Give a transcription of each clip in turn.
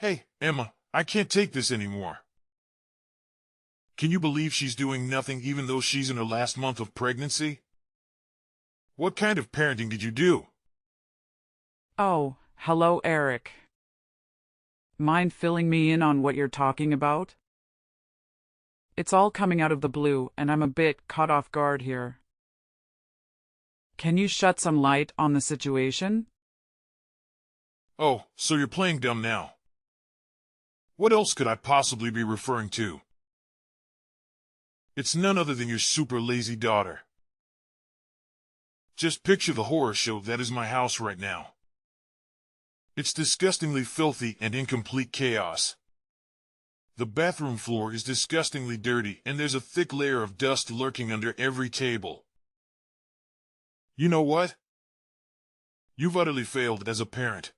Hey, Emma, I can't take this anymore. Can you believe she's doing nothing even though she's in her last month of pregnancy? What kind of parenting did you do? Oh, hello, Eric. Mind filling me in on what you're talking about? It's all coming out of the blue, and I'm a bit caught off guard here. Can you shed some light on the situation? Oh, so you're playing dumb now. What else could I possibly be referring to? It's none other than your super lazy daughter. Just picture the horror show that is my house right now. It's disgustingly filthy and in complete chaos. The bathroom floor is disgustingly dirty, and there's a thick layer of dust lurking under every table. You know what? You've utterly failed as a parent.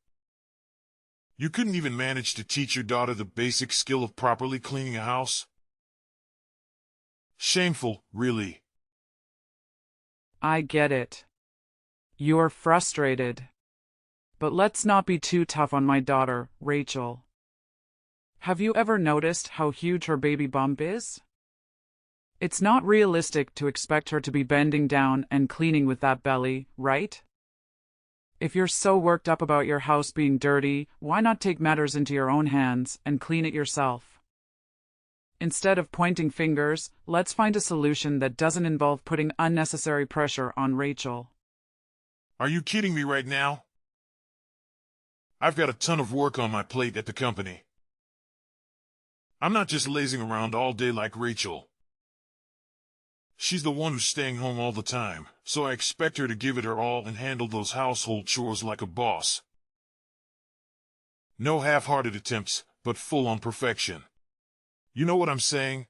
You couldn't even manage to teach your daughter the basic skill of properly cleaning a house? Shameful, really. I get it. You're frustrated. But let's not be too tough on my daughter, Rachel. Have you ever noticed how huge her baby bump is? It's not realistic to expect her to be bending down and cleaning with that belly, right? If you're so worked up about your house being dirty, why not take matters into your own hands and clean it yourself? Instead of pointing fingers, let's find a solution that doesn't involve putting unnecessary pressure on Rachel. Are you kidding me right now? I've got a ton of work on my plate at the company. I'm not just lazing around all day like Rachel. She's the one who's staying home all the time, so I expect her to give it her all and handle those household chores like a boss. No half-hearted attempts, but full-on perfection. You know what I'm saying?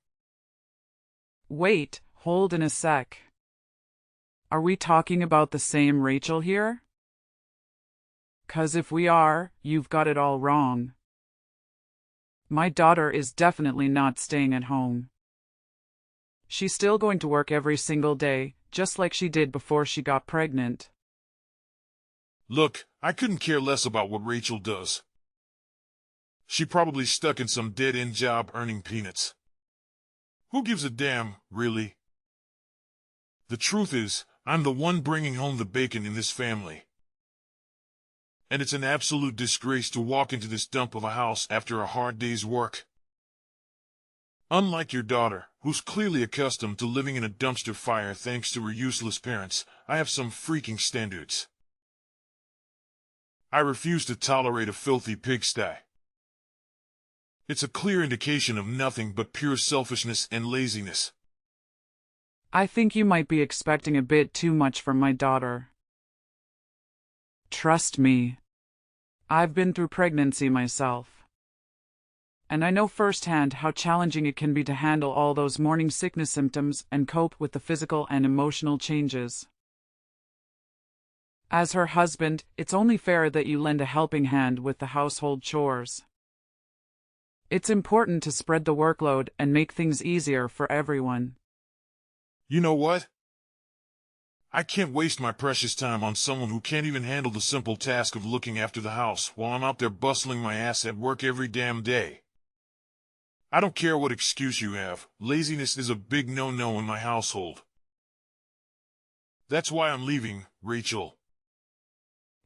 Wait, hold in a sec. Are we talking about the same Rachel here? 'Cause if we are, you've got it all wrong. My daughter is definitely not staying at home. She's still going to work every single day, just like she did before she got pregnant. Look, I couldn't care less about what Rachel does. She probably stuck in some dead-end job earning peanuts. Who gives a damn, really? The truth is, I'm the one bringing home the bacon in this family. And it's an absolute disgrace to walk into this dump of a house after a hard day's work. Unlike your daughter, who's clearly accustomed to living in a dumpster fire thanks to her useless parents, I have some freaking standards. I refuse to tolerate a filthy pigsty. It's a clear indication of nothing but pure selfishness and laziness. I think you might be expecting a bit too much from my daughter. Trust me. I've been through pregnancy myself. And I know firsthand how challenging it can be to handle all those morning sickness symptoms and cope with the physical and emotional changes. As her husband, it's only fair that you lend a helping hand with the household chores. It's important to spread the workload and make things easier for everyone. You know what? I can't waste my precious time on someone who can't even handle the simple task of looking after the house while I'm out there bustling my ass at work every damn day. I don't care what excuse you have, laziness is a big no-no in my household. That's why I'm leaving, Rachel.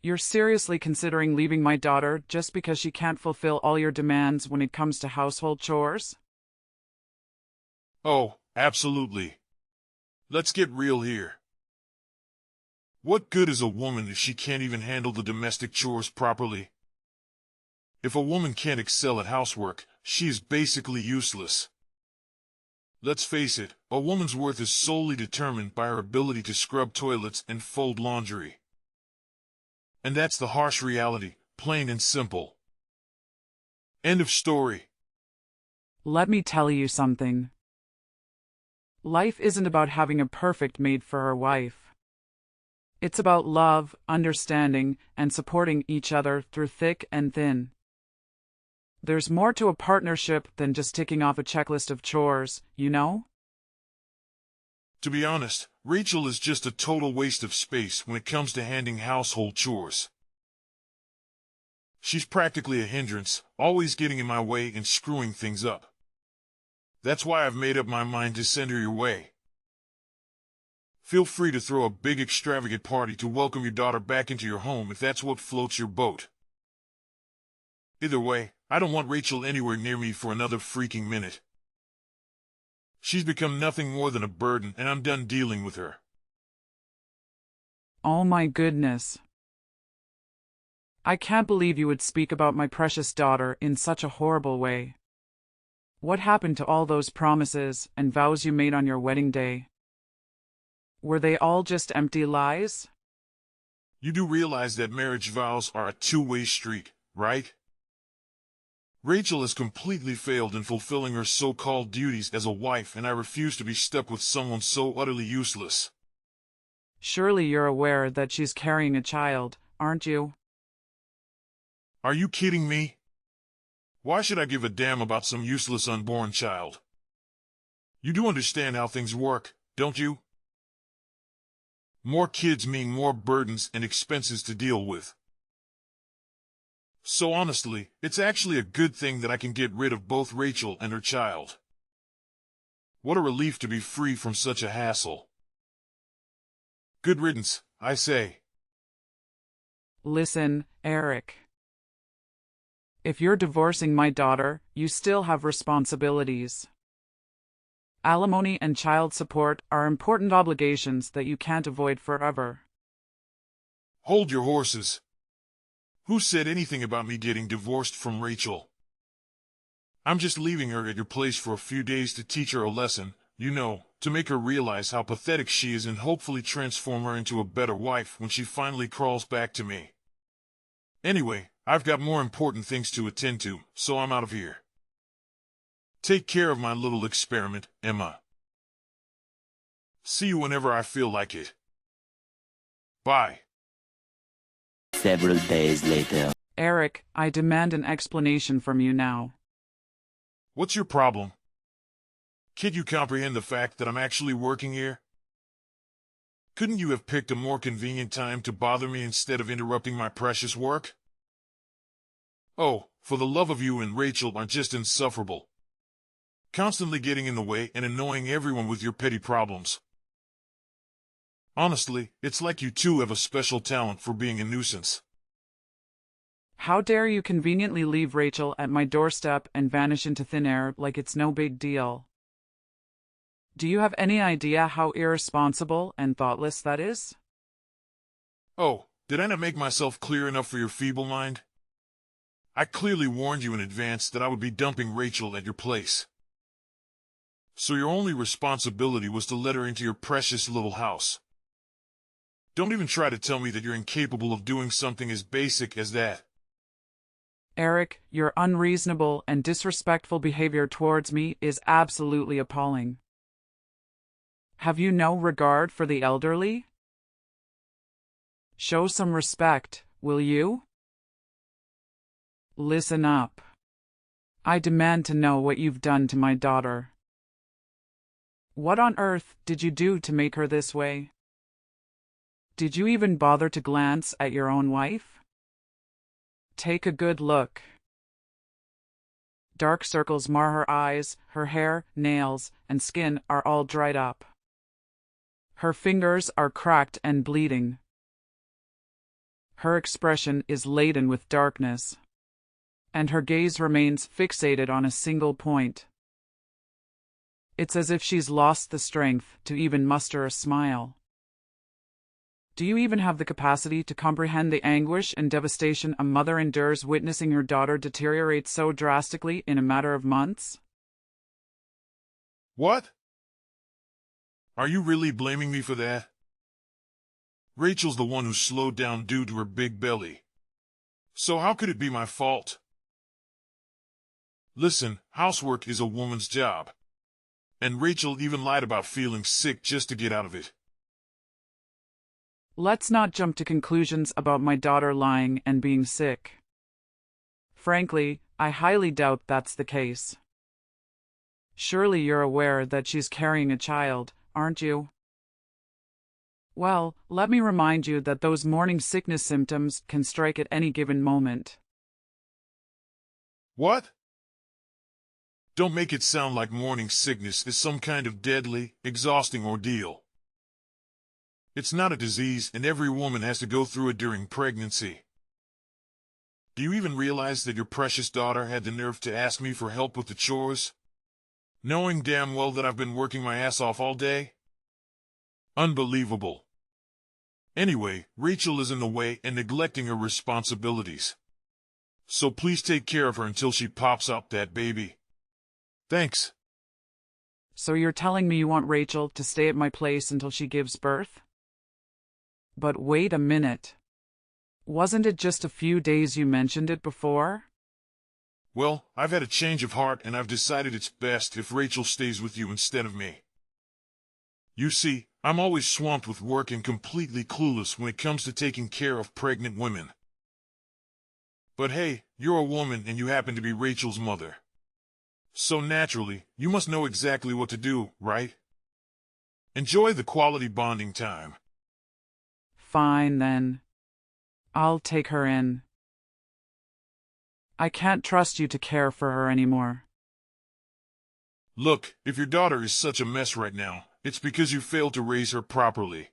You're seriously considering leaving my daughter just because she can't fulfill all your demands when it comes to household chores? Oh, absolutely. Let's get real here. What good is a woman if she can't even handle the domestic chores properly? If a woman can't excel at housework, she is basically useless. Let's face it, a woman's worth is solely determined by her ability to scrub toilets and fold laundry. And that's the harsh reality, plain and simple. End of story. Let me tell you something. Life isn't about having a perfect maid for her wife. It's about love, understanding, and supporting each other through thick and thin. There's more to a partnership than just ticking off a checklist of chores, you know? To be honest, Rachel is just a total waste of space when it comes to handling household chores. She's practically a hindrance, always getting in my way and screwing things up. That's why I've made up my mind to send her your way. Feel free to throw a big extravagant party to welcome your daughter back into your home if that's what floats your boat. Either way, I don't want Rachel anywhere near me for another freaking minute. She's become nothing more than a burden, and I'm done dealing with her. Oh my goodness. I can't believe you would speak about my precious daughter in such a horrible way. What happened to all those promises and vows you made on your wedding day? Were they all just empty lies? You do realize that marriage vows are a two-way street, right? Rachel has completely failed in fulfilling her so-called duties as a wife, and I refuse to be stuck with someone so utterly useless. Surely you're aware that she's carrying a child, aren't you? Are you kidding me? Why should I give a damn about some useless unborn child? You do understand how things work, don't you? More kids mean more burdens and expenses to deal with. So honestly, it's actually a good thing that I can get rid of both Rachel and her child. What a relief to be free from such a hassle. Good riddance, I say. Listen, Eric. If you're divorcing my daughter, you still have responsibilities. Alimony and child support are important obligations that you can't avoid forever. Hold your horses. Who said anything about me getting divorced from Rachel? I'm just leaving her at your place for a few days to teach her a lesson, to make her realize how pathetic she is and hopefully transform her into a better wife when she finally crawls back to me. Anyway, I've got more important things to attend to, so I'm out of here. Take care of my little experiment, Emma. See you whenever I feel like it. Bye. Several days later. Eric, I demand an explanation from you now. What's your problem? Can't you comprehend the fact that I'm actually working here? Couldn't you have picked a more convenient time to bother me instead of interrupting my precious work? Oh, for the love of you and Rachel are just insufferable. Constantly getting in the way and annoying everyone with your petty problems. Honestly, it's like you two have a special talent for being a nuisance. How dare you conveniently leave Rachel at my doorstep and vanish into thin air like it's no big deal? Do you have any idea how irresponsible and thoughtless that is? Oh, did I not make myself clear enough for your feeble mind? I clearly warned you in advance that I would be dumping Rachel at your place. So your only responsibility was to let her into your precious little house. Don't even try to tell me that you're incapable of doing something as basic as that. Eric, your unreasonable and disrespectful behavior towards me is absolutely appalling. Have you no regard for the elderly? Show some respect, will you? Listen up. I demand to know what you've done to my daughter. What on earth did you do to make her this way? Did you even bother to glance at your own wife? Take a good look. Dark circles mar her eyes, her hair, nails, and skin are all dried up. Her fingers are cracked and bleeding. Her expression is laden with darkness, and her gaze remains fixated on a single point. It's as if she's lost the strength to even muster a smile. Do you even have the capacity to comprehend the anguish and devastation a mother endures witnessing her daughter deteriorate so drastically in a matter of months? What? Are you really blaming me for that? Rachel's the one who slowed down due to her big belly. So how could it be my fault? Listen, housework is a woman's job. And Rachel even lied about feeling sick just to get out of it. Let's not jump to conclusions about my daughter lying and being sick. Frankly, I highly doubt that's the case. Surely you're aware that she's carrying a child, aren't you? Well, let me remind you that those morning sickness symptoms can strike at any given moment. What? Don't make it sound like morning sickness is some kind of deadly, exhausting ordeal. It's not a disease, and every woman has to go through it during pregnancy. Do you even realize that your precious daughter had the nerve to ask me for help with the chores, knowing damn well that I've been working my ass off all day? Unbelievable. Anyway, Rachel is in the way and neglecting her responsibilities. So please take care of her until she pops out that baby. Thanks. So you're telling me you want Rachel to stay at my place until she gives birth? But wait a minute. Wasn't it just a few days you mentioned it before? Well, I've had a change of heart and I've decided it's best if Rachel stays with you instead of me. You see, I'm always swamped with work and completely clueless when it comes to taking care of pregnant women. But hey, you're a woman and you happen to be Rachel's mother. So naturally, you must know exactly what to do, right? Enjoy the quality bonding time. Fine then. I'll take her in. I can't trust you to care for her anymore. Look, if your daughter is such a mess right now, it's because you failed to raise her properly.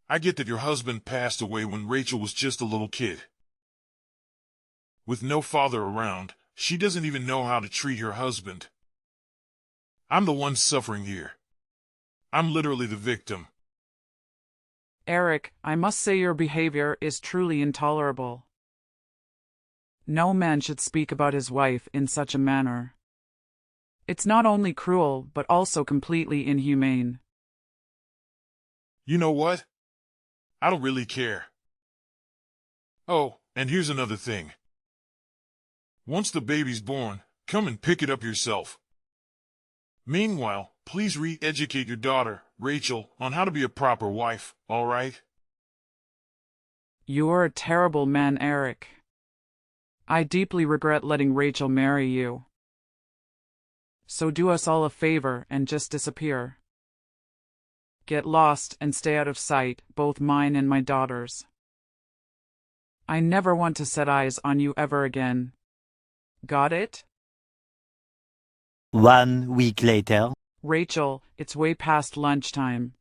I get that your husband passed away when Rachel was just a little kid. With no father around, she doesn't even know how to treat her husband. I'm the one suffering here. I'm literally the victim. Eric, I must say your behavior is truly intolerable. No man should speak about his wife in such a manner. It's not only cruel, but also completely inhumane. You know what? I don't really care. Oh, and here's another thing. Once the baby's born, come and pick it up yourself. Meanwhile, please re-educate your daughter, Rachel, on how to be a proper wife, all right? You're a terrible man, Eric. I deeply regret letting Rachel marry you. So do us all a favor and just disappear. Get lost and stay out of sight, both mine and my daughter's. I never want to set eyes on you ever again. Got it? 1 week later. Rachel, it's way past lunchtime.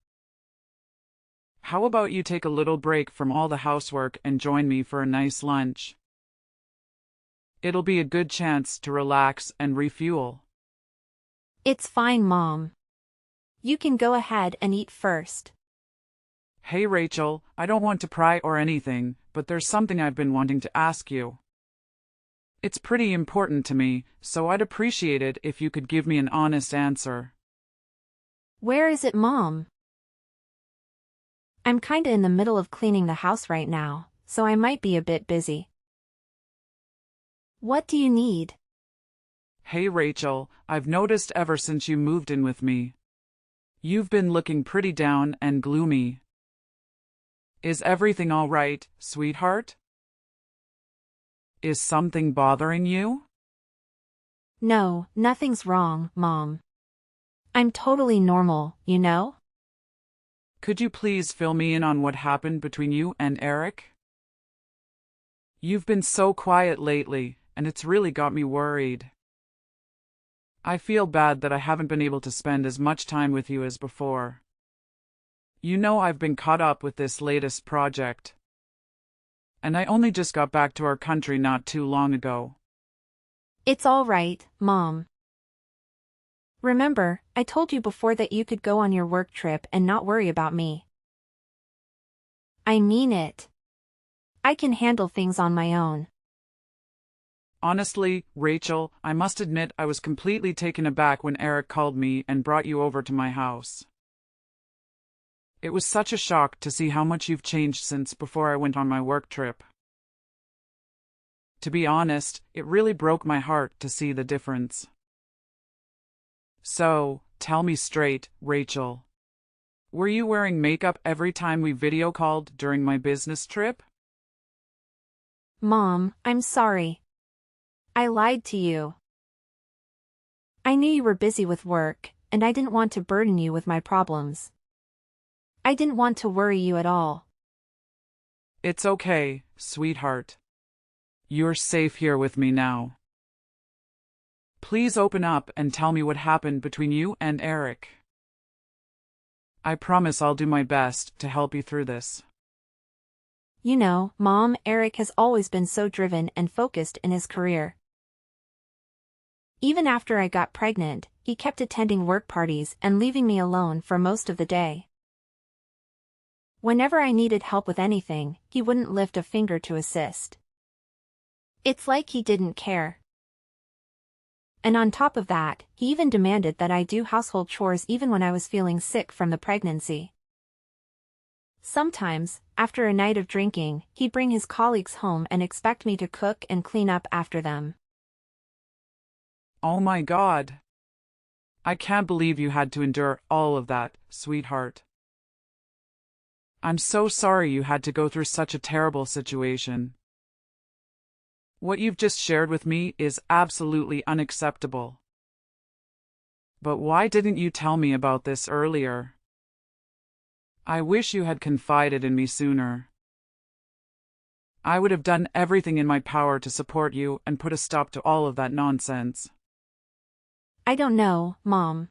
How about you take a little break from all the housework and join me for a nice lunch? It'll be a good chance to relax and refuel. It's fine, Mom. You can go ahead and eat first. Hey Rachel, I don't want to pry or anything, but there's something I've been wanting to ask you. It's pretty important to me, so I'd appreciate it if you could give me an honest answer. Where is it, Mom? I'm kinda in the middle of cleaning the house right now, so I might be a bit busy. What do you need? Hey Rachel, I've noticed ever since you moved in with me, you've been looking pretty down and gloomy. Is everything all right, sweetheart? Is something bothering you? No, nothing's wrong, Mom. I'm totally normal, you know? Could you please fill me in on what happened between you and Eric? You've been so quiet lately, and it's really got me worried. I feel bad that I haven't been able to spend as much time with you as before. You know I've been caught up with this latest project. And I only just got back to our country not too long ago. It's all right, Mom. Remember, I told you before that you could go on your work trip and not worry about me. I mean it. I can handle things on my own. Honestly, Rachel, I must admit I was completely taken aback when Eric called me and brought you over to my house. It was such a shock to see how much you've changed since before I went on my work trip. To be honest, it really broke my heart to see the difference. So, tell me straight, Rachel. Were you wearing makeup every time we video called during my business trip? Mom, I'm sorry. I lied to you. I knew you were busy with work, and I didn't want to burden you with my problems. I didn't want to worry you at all. It's okay, sweetheart. You're safe here with me now. Please open up and tell me what happened between you and Eric. I promise I'll do my best to help you through this. You know, Mom, Eric has always been so driven and focused in his career. Even after I got pregnant, he kept attending work parties and leaving me alone for most of the day. Whenever I needed help with anything, he wouldn't lift a finger to assist. It's like he didn't care. And on top of that, he even demanded that I do household chores even when I was feeling sick from the pregnancy. Sometimes, after a night of drinking, he'd bring his colleagues home and expect me to cook and clean up after them. Oh my God. I can't believe you had to endure all of that, sweetheart. I'm so sorry you had to go through such a terrible situation. What you've just shared with me is absolutely unacceptable. But why didn't you tell me about this earlier? I wish you had confided in me sooner. I would have done everything in my power to support you and put a stop to all of that nonsense. I don't know, Mom.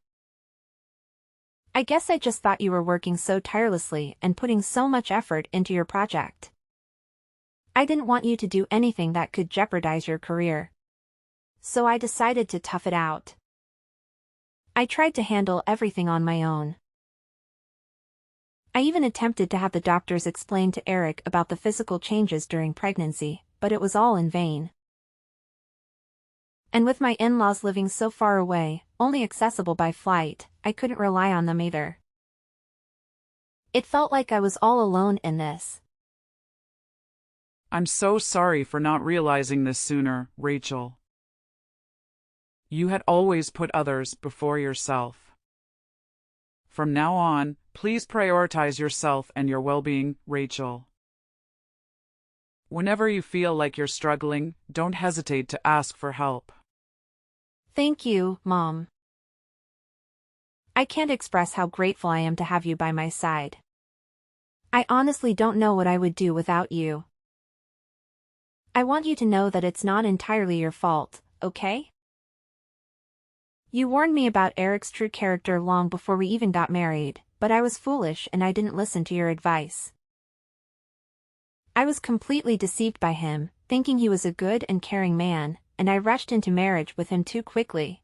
I guess I just thought you were working so tirelessly and putting so much effort into your project. I didn't want you to do anything that could jeopardize your career. So I decided to tough it out. I tried to handle everything on my own. I even attempted to have the doctors explain to Eric about the physical changes during pregnancy, but it was all in vain. And with my in-laws living so far away, only accessible by flight, I couldn't rely on them either. It felt like I was all alone in this. I'm so sorry for not realizing this sooner, Rachel. You had always put others before yourself. From now on, please prioritize yourself and your well-being, Rachel. Whenever you feel like you're struggling, don't hesitate to ask for help. Thank you, Mom. I can't express how grateful I am to have you by my side. I honestly don't know what I would do without you. I want you to know that it's not entirely your fault, okay? You warned me about Eric's true character long before we even got married, but I was foolish and I didn't listen to your advice. I was completely deceived by him, thinking he was a good and caring man, and I rushed into marriage with him too quickly.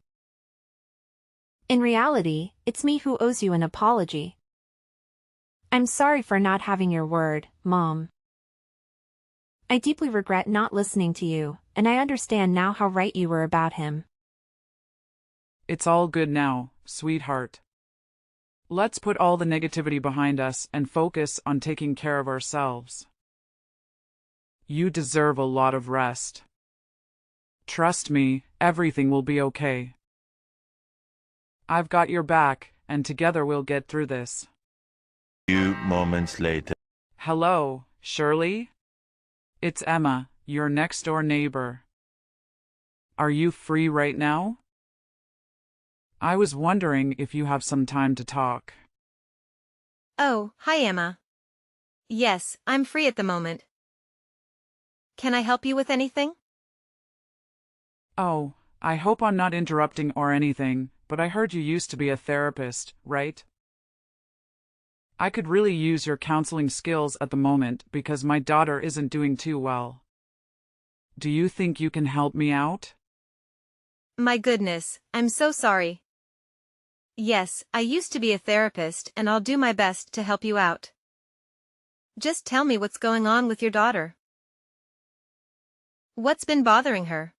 In reality, it's me who owes you an apology. I'm sorry for not having your word, Mom. I deeply regret not listening to you, and I understand now how right you were about him. It's all good now, sweetheart. Let's put all the negativity behind us and focus on taking care of ourselves. You deserve a lot of rest. Trust me, everything will be okay. I've got your back, and together we'll get through this. Few moments later. Hello, Shirley? It's Emma, your next-door neighbor. Are you free right now? I was wondering if you have some time to talk. Oh, hi Emma. Yes, I'm free at the moment. Can I help you with anything? Oh, I hope I'm not interrupting or anything, but I heard you used to be a therapist, right? I could really use your counseling skills at the moment because my daughter isn't doing too well. Do you think you can help me out? My goodness, I'm so sorry. Yes, I used to be a therapist and I'll do my best to help you out. Just tell me what's going on with your daughter. What's been bothering her?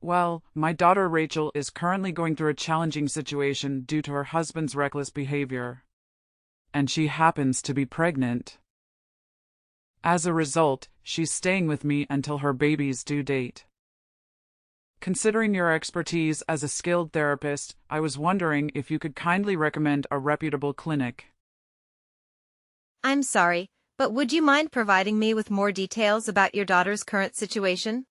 Well, my daughter Rachel is currently going through a challenging situation due to her husband's reckless behavior. And she happens to be pregnant. As a result, she's staying with me until her baby's due date. Considering your expertise as a skilled therapist, I was wondering if you could kindly recommend a reputable clinic. I'm sorry, but would you mind providing me with more details about your daughter's current situation?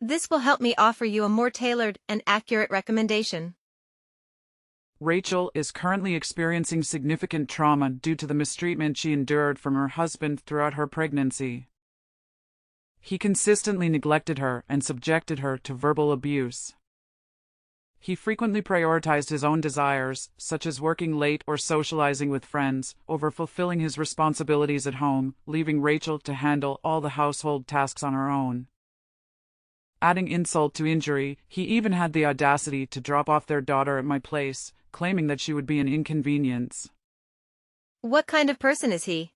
This will help me offer you a more tailored and accurate recommendation. Rachel is currently experiencing significant trauma due to the mistreatment she endured from her husband throughout her pregnancy. He consistently neglected her and subjected her to verbal abuse. He frequently prioritized his own desires, such as working late or socializing with friends, over fulfilling his responsibilities at home, leaving Rachel to handle all the household tasks on her own. Adding insult to injury, he even had the audacity to drop off their daughter at my place, claiming that she would be an inconvenience. What kind of person is he?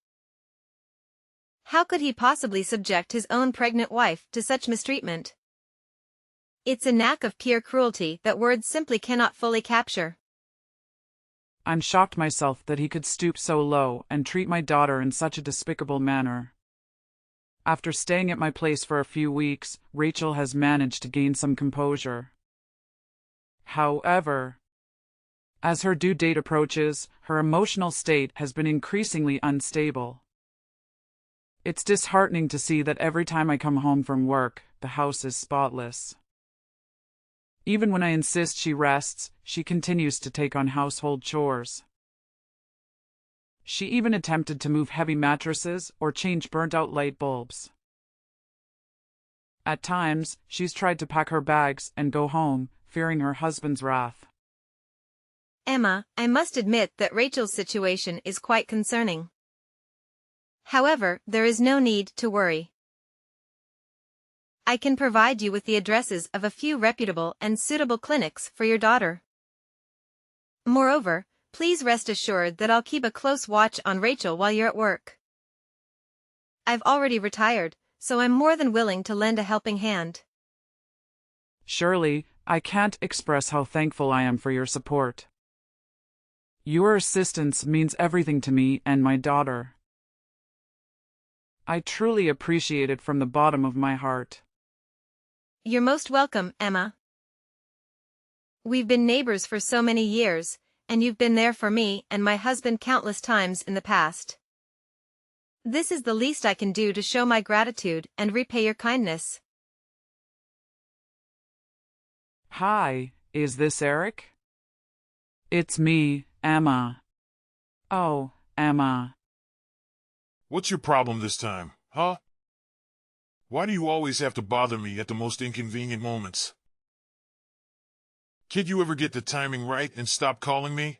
How could he possibly subject his own pregnant wife to such mistreatment? It's a knack of pure cruelty that words simply cannot fully capture. I'm shocked myself that he could stoop so low and treat my daughter in such a despicable manner. After staying at my place for a few weeks, Rachel has managed to gain some composure. However, as her due date approaches, her emotional state has been increasingly unstable. It's disheartening to see that every time I come home from work, the house is spotless. Even when I insist she rests, she continues to take on household chores. She even attempted to move heavy mattresses or change burnt-out light bulbs. At times, she's tried to pack her bags and go home, fearing her husband's wrath. Emma, I must admit that Rachel's situation is quite concerning. However, there is no need to worry. I can provide you with the addresses of a few reputable and suitable clinics for your daughter. Moreover, please rest assured that I'll keep a close watch on Rachel while you're at work. I've already retired, so I'm more than willing to lend a helping hand. Shirley, I can't express how thankful I am for your support. Your assistance means everything to me and my daughter. I truly appreciate it from the bottom of my heart. You're most welcome, Emma. We've been neighbors for so many years, and you've been there for me and my husband countless times in the past. This is the least I can do to show my gratitude and repay your kindness. Hi, is this Eric? It's me, Emma. Oh, Emma. What's your problem this time, huh? Why do you always have to bother me at the most inconvenient moments? Can't you ever get the timing right and stop calling me?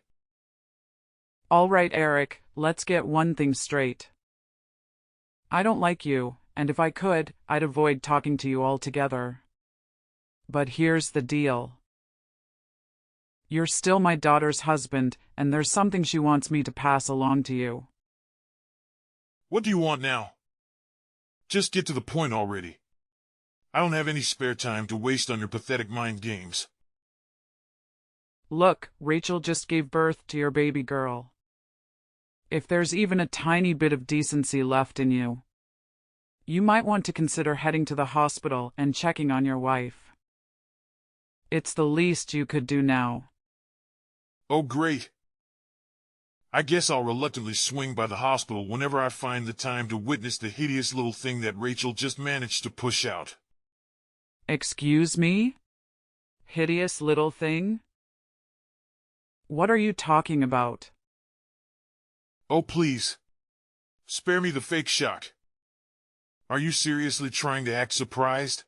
All right, Eric, let's get one thing straight. I don't like you, and if I could, I'd avoid talking to you altogether. But here's the deal. You're still my daughter's husband, and there's something she wants me to pass along to you. What do you want now? Just get to the point already. I don't have any spare time to waste on your pathetic mind games. Look, Rachel just gave birth to your baby girl. If there's even a tiny bit of decency left in you, you might want to consider heading to the hospital and checking on your wife. It's the least you could do now. Oh, great. I guess I'll reluctantly swing by the hospital whenever I find the time to witness the hideous little thing that Rachel just managed to push out. Excuse me? Hideous little thing? What are you talking about? Oh, please. Spare me the fake shock. Are you seriously trying to act surprised?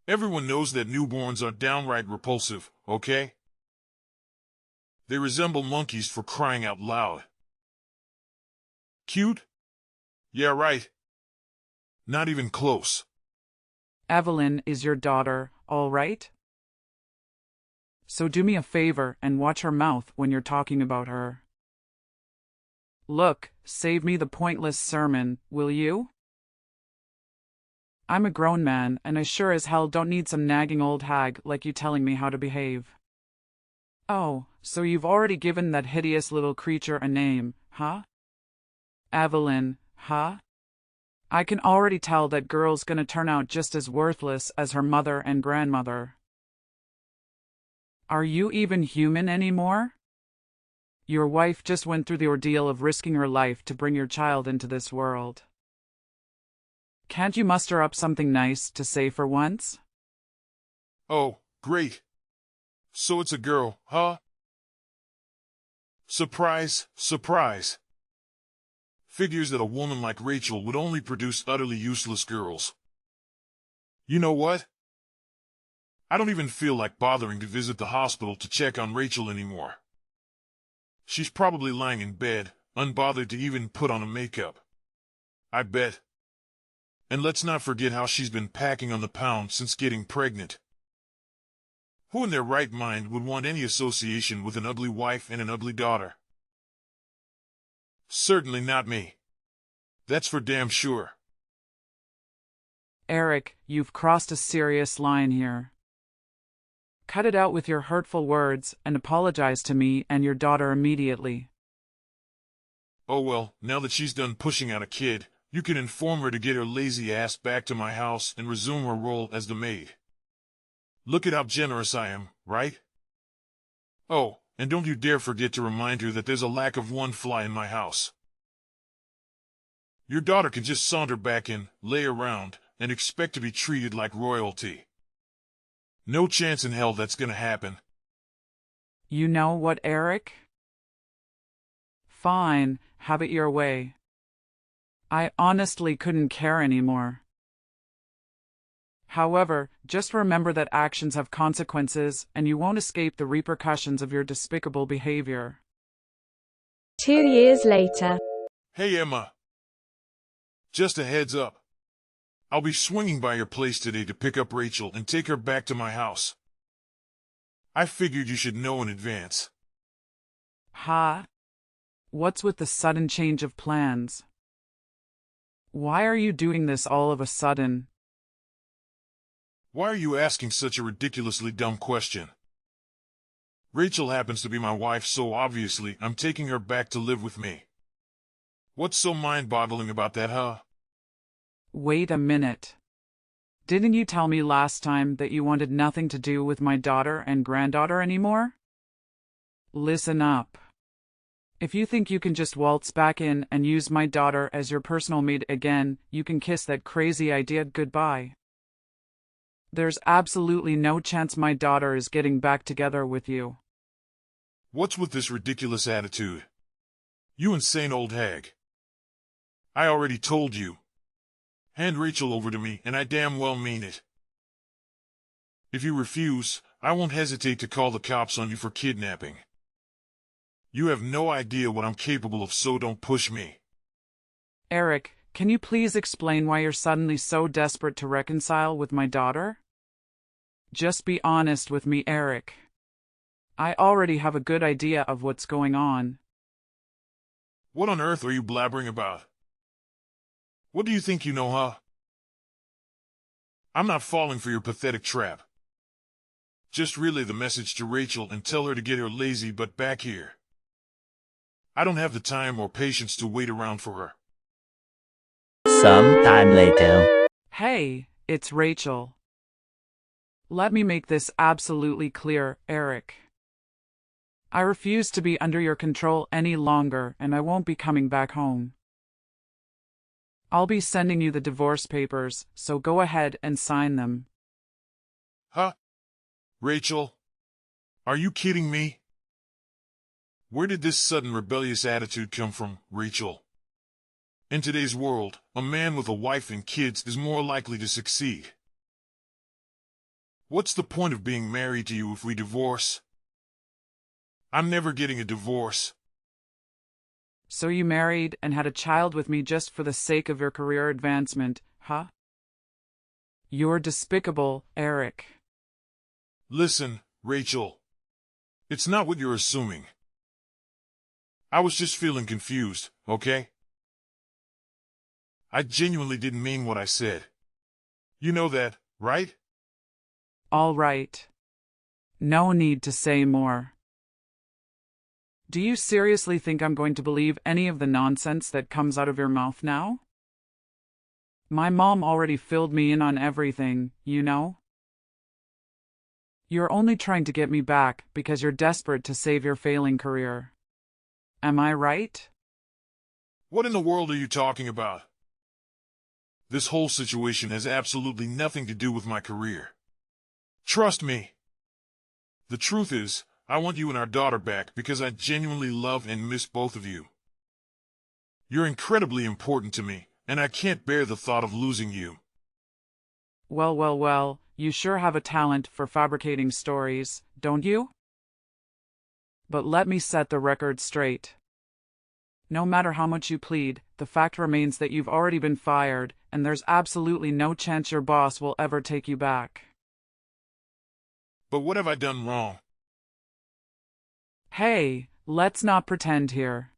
Everyone knows that newborns are downright repulsive, okay? They resemble monkeys for crying out loud. Cute? Yeah, right. Not even close. Evelyn is your daughter, all right? So do me a favor and watch her mouth when you're talking about her. Look, save me the pointless sermon, will you? I'm a grown man, and I sure as hell don't need some nagging old hag like you telling me how to behave. Oh, so you've already given that hideous little creature a name, huh? Evelyn, huh? I can already tell that girl's gonna turn out just as worthless as her mother and grandmother. Are you even human anymore? Your wife just went through the ordeal of risking her life to bring your child into this world. Can't you muster up something nice to say for once? Oh, great. So it's a girl, huh? Surprise, surprise. Figures that a woman like Rachel would only produce utterly useless girls. You know what? I don't even feel like bothering to visit the hospital to check on Rachel anymore. She's probably lying in bed, unbothered to even put on a makeup. I bet. And let's not forget how she's been packing on the pound since getting pregnant. Who in their right mind would want any association with an ugly wife and an ugly daughter? Certainly not me. That's for damn sure. Eric, you've crossed a serious line here. Cut it out with your hurtful words and apologize to me and your daughter immediately. Oh well, now that she's done pushing out a kid, you can inform her to get her lazy ass back to my house and resume her role as the maid. Look at how generous I am, right? Oh, and don't you dare forget to remind her that there's a lack of one fly in my house. Your daughter can just saunter back in, lay around, and expect to be treated like royalty. No chance in hell that's gonna happen. You know what, Eric? Fine, have it your way. I honestly couldn't care anymore. However, just remember that actions have consequences, and you won't escape the repercussions of your despicable behavior. 2 years later. Hey Emma. Just a heads up. I'll be swinging by your place today to pick up Rachel and take her back to my house. I figured you should know in advance. Ha? What's with the sudden change of plans? Why are you doing this all of a sudden? Why are you asking such a ridiculously dumb question? Rachel happens to be my wife, so obviously I'm taking her back to live with me. What's so mind-boggling about that, huh? Wait a minute. Didn't you tell me last time that you wanted nothing to do with my daughter and granddaughter anymore? Listen up. If you think you can just waltz back in and use my daughter as your personal maid again, you can kiss that crazy idea goodbye. There's absolutely no chance my daughter is getting back together with you. What's with this ridiculous attitude? You insane old hag. I already told you. Hand Rachel over to me, and I damn well mean it. If you refuse, I won't hesitate to call the cops on you for kidnapping. You have no idea what I'm capable of, so don't push me. Eric, can you please explain why you're suddenly so desperate to reconcile with my daughter? Just be honest with me, Eric. I already have a good idea of what's going on. What on earth are you blabbering about? What do you think you know, huh? I'm not falling for your pathetic trap. Just relay the message to Rachel and tell her to get her lazy butt back here. I don't have the time or patience to wait around for her. Some time later. Hey, it's Rachel. Let me make this absolutely clear, Eric. I refuse to be under your control any longer, and I won't be coming back home. I'll be sending you the divorce papers, so go ahead and sign them. Huh? Rachel? Are you kidding me? Where did this sudden rebellious attitude come from, Rachel? In today's world, a man with a wife and kids is more likely to succeed. What's the point of being married to you if we divorce? I'm never getting a divorce. So you married and had a child with me just for the sake of your career advancement, huh? You're despicable, Eric. Listen, Rachel. It's not what you're assuming. I was just feeling confused, okay? I genuinely didn't mean what I said. You know that, right? All right. No need to say more. Do you seriously think I'm going to believe any of the nonsense that comes out of your mouth now? My mom already filled me in on everything, you know? You're only trying to get me back because you're desperate to save your failing career. Am I right? What in the world are you talking about? This whole situation has absolutely nothing to do with my career. Trust me. The truth is, I want you and our daughter back because I genuinely love and miss both of you. You're incredibly important to me, and I can't bear the thought of losing you. Well, well, well, you sure have a talent for fabricating stories, don't you? But let me set the record straight. No matter how much you plead, the fact remains that you've already been fired, and there's absolutely no chance your boss will ever take you back. But what have I done wrong? Hey, let's not pretend here.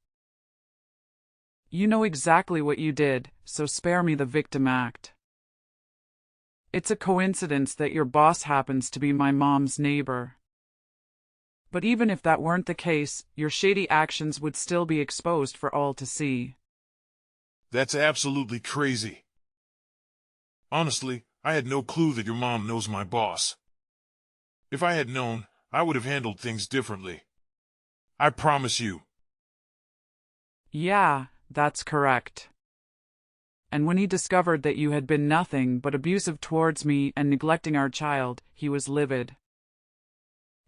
You know exactly what you did, so spare me the victim act. It's a coincidence that your boss happens to be my mom's neighbor. But even if that weren't the case, your shady actions would still be exposed for all to see. That's absolutely crazy. Honestly, I had no clue that your mom knows my boss. If I had known, I would have handled things differently. I promise you. Yeah, that's correct. And when he discovered that you had been nothing but abusive towards me and neglecting our child, he was livid.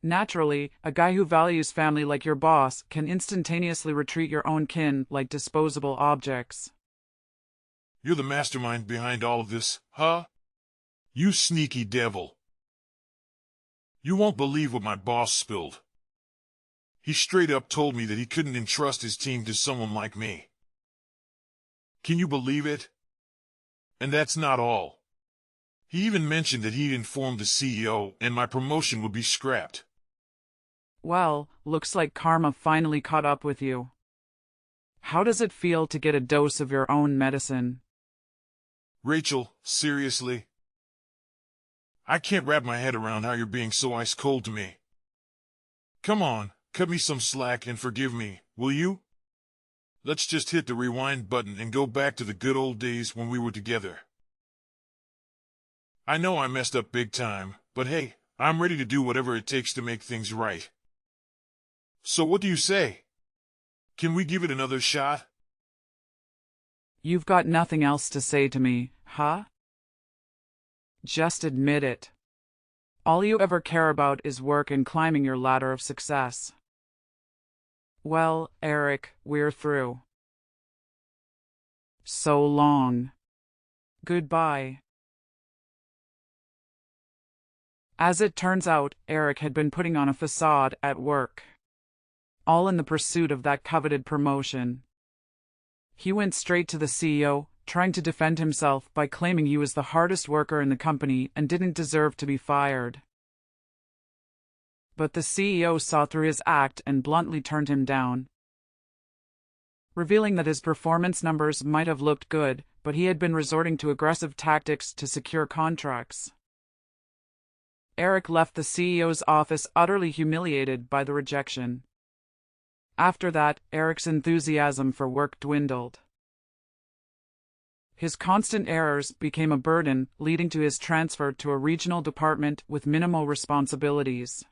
Naturally, a guy who values family like your boss can instantaneously retreat your own kin like disposable objects. You're the mastermind behind all of this, huh? You sneaky devil. You won't believe what my boss spilled. He straight up told me that he couldn't entrust his team to someone like me. Can you believe it? And that's not all. He even mentioned that he'd informed the CEO and my promotion would be scrapped. Well, looks like karma finally caught up with you. How does it feel to get a dose of your own medicine? Rachel, seriously? I can't wrap my head around how you're being so ice cold to me. Come on, cut me some slack and forgive me, will you? Let's just hit the rewind button and go back to the good old days when we were together. I know I messed up big time, but hey, I'm ready to do whatever it takes to make things right. So what do you say? Can we give it another shot? You've got nothing else to say to me, huh? Just admit it. All you ever care about is work and climbing your ladder of success. Well, Eric, we're through. So long. Goodbye. As it turns out, Eric had been putting on a facade at work, all in the pursuit of that coveted promotion. He went straight to the CEO, trying to defend himself by claiming he was the hardest worker in the company and didn't deserve to be fired. But the CEO saw through his act and bluntly turned him down, revealing that his performance numbers might have looked good, but he had been resorting to aggressive tactics to secure contracts. Eric left the CEO's office utterly humiliated by the rejection. After that, Eric's enthusiasm for work dwindled. His constant errors became a burden, leading to his transfer to a regional department with minimal responsibilities.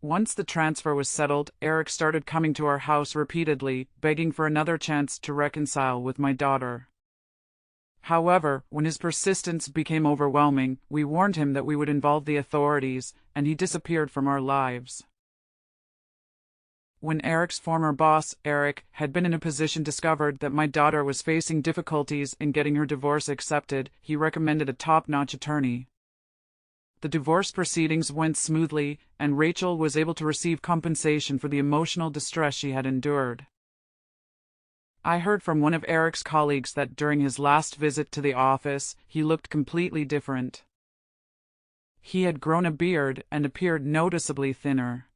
Once the transfer was settled, Eric started coming to our house repeatedly, begging for another chance to reconcile with my daughter. However, when his persistence became overwhelming, we warned him that we would involve the authorities, and he disappeared from our lives. When Eric's former boss, Eric, had been in a position discovered that my daughter was facing difficulties in getting her divorce accepted, he recommended a top-notch attorney. The divorce proceedings went smoothly, and Rachel was able to receive compensation for the emotional distress she had endured. I heard from one of Eric's colleagues that during his last visit to the office, he looked completely different. He had grown a beard and appeared noticeably thinner.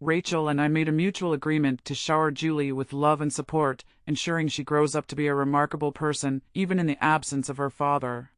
Rachel and I made a mutual agreement to shower Julie with love and support, ensuring she grows up to be a remarkable person, even in the absence of her father.